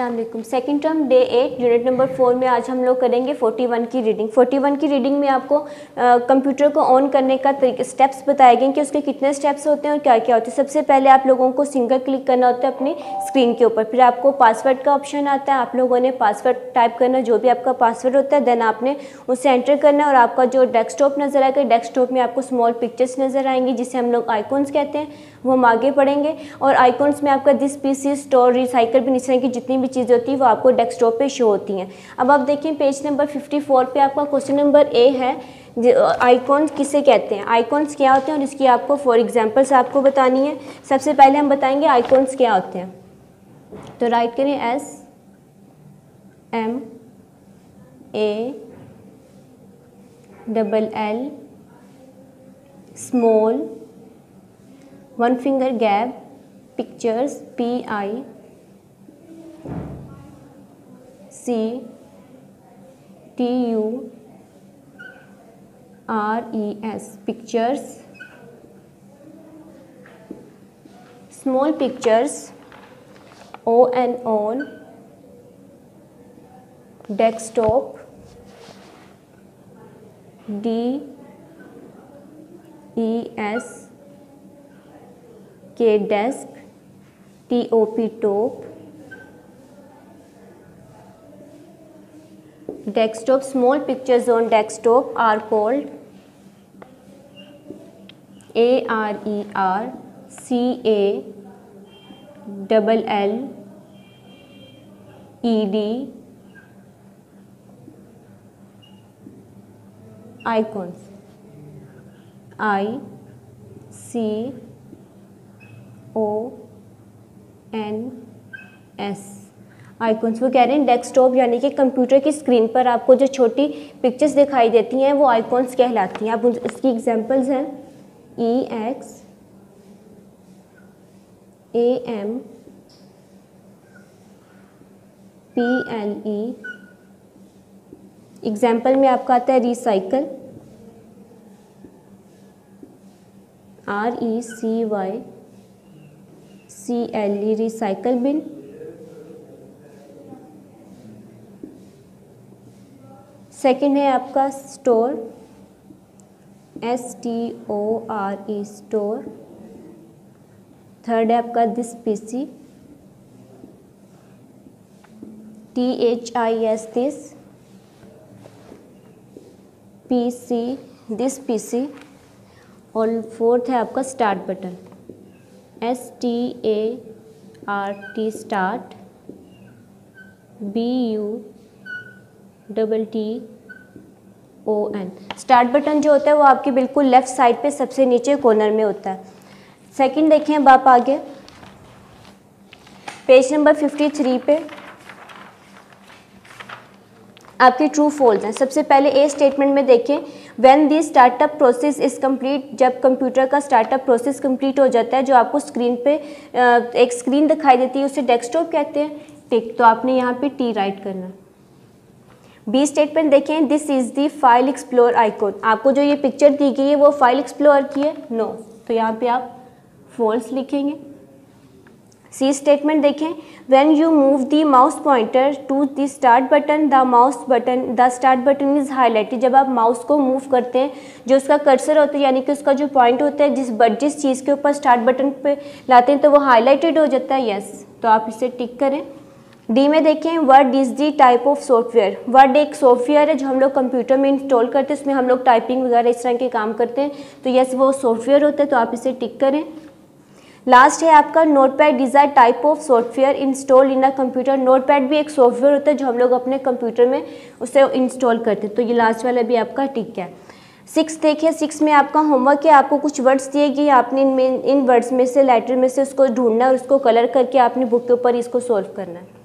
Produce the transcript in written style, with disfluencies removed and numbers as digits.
अस्सलाम वालेकुम। Second term day 8 unit number 4 में आज हम लोग करेंगे 41 की रीडिंग। 41 की रीडिंग में आपको कंप्यूटर को ऑन करने का स्टेप्स बताए गए कि उसके कितने स्टेप्स होते हैं और क्या क्या होते हैं। सबसे पहले आप लोगों को सिंगल क्लिक करना होता है अपनी स्क्रीन के ऊपर, फिर आपको पासवर्ड का ऑप्शन आता है। आप लोगों ने पासवर्ड टाइप करना, जो भी आपका पासवर्ड होता है, देन आपने उसे एंटर करना है और आपका जो डेस्कटॉप नज़र आएगा, डेस्कटॉप में आपको स्मॉल पिक्चर्स नज़र आएंगी जिसे हम लोग आइकॉन्स कहते हैं, वो हम आगे पढ़ेंगे। और आइकॉन्स में आपका दिस पीसी स्टोर रिसाइकल भी इस तरह की जितनी भी चीज़ें होती हैं वो आपको डेस्कटॉप पे शो होती हैं। अब आप देखें पेज नंबर 54 पे आपका क्वेश्चन नंबर ए है, आइकॉन्स किसे कहते हैं, आइकॉन्स क्या होते हैं और इसकी आपको फॉर एग्जांपल्स आपको बतानी है। सबसे पहले हम बताएंगे आइकॉन्स क्या होते हैं। तो राइट करें SMALL small one finger gap pictures PICTURES pictures, small pictures ON desktop DESK desk TOP top desktop. Small pictures on desktop are called ARERCALLED icons ICONS icons. वो कह रहे हैं डेस्कटॉप यानी कि कंप्यूटर की स्क्रीन पर आपको जो छोटी पिक्चर्स दिखाई देती हैं वो आइकॉन्स कहलाती हैं। अब इसकी एग्जांपल्स हैं EXAMPLE। एग्जाम्पल में आपका आता है recycle RECYCLE recycle bin. Second है आपका स्टोर STORE स्टोर। थर्ड है आपका this PC THIS this PC this PC. और फोर्थ है आपका start button START start BUTTON। Start button जो होता है वो आपके बिल्कुल लेफ़्ट साइड पे सबसे नीचे कॉर्नर में होता है। सेकंड देखें अब आप आगे पेज नंबर 53 पे आपकी ट्रू फॉल्स हैं। सबसे पहले ए स्टेटमेंट में देखें when the startup process is complete, जब कंप्यूटर का स्टार्टअप प्रोसेस कंप्लीट हो जाता है, जो आपको स्क्रीन पे एक स्क्रीन दिखाई देती है उसे डेस्कटॉप कहते हैं, टिक। तो आपने यहाँ पे टी राइट करना। बी स्टेटमेंट देखें this is the file explore icon, आपको जो ये पिक्चर दी गई है वो फाइल एक्सप्लोर की है, नो। तो यहाँ पे आप फॉल्स लिखेंगे। सी स्टेटमेंट देखें when you move the mouse pointer to the start button the start button is highlighted. जब आप माउस को मूव करते हैं जो उसका कर्सर होता है यानी कि उसका जो पॉइंट होता है जिस चीज़ के ऊपर स्टार्ट बटन पे लाते हैं तो वो हाईलाइटेड हो जाता है, यस। तो आप इसे टिक करें। डी में देखें word is the type of software. Word एक सॉफ्टवेयर है जो हम लोग कंप्यूटर में इंस्टॉल करते हैं, उसमें हम लोग टाइपिंग वगैरह इस तरह के काम करते हैं, तो यस वो सॉफ्टवेयर होता है, तो आप इसे टिक करें। लास्ट है आपका notepad is a type of software install in a computer. Notepad भी एक सॉफ्टवेयर होता है जो हम लोग अपने कंप्यूटर में उसे इंस्टॉल करते हैं, तो ये लास्ट वाला भी आपका टिक है। 6 देखिए 6 में आपका होमवर्क है, आपको कुछ वर्ड्स दिए गए, आपने इन वर्ड्स में से लेटर में से उसको ढूंढना है और उसको कलर करके आपने बुक के ऊपर इसको सॉल्व करना है।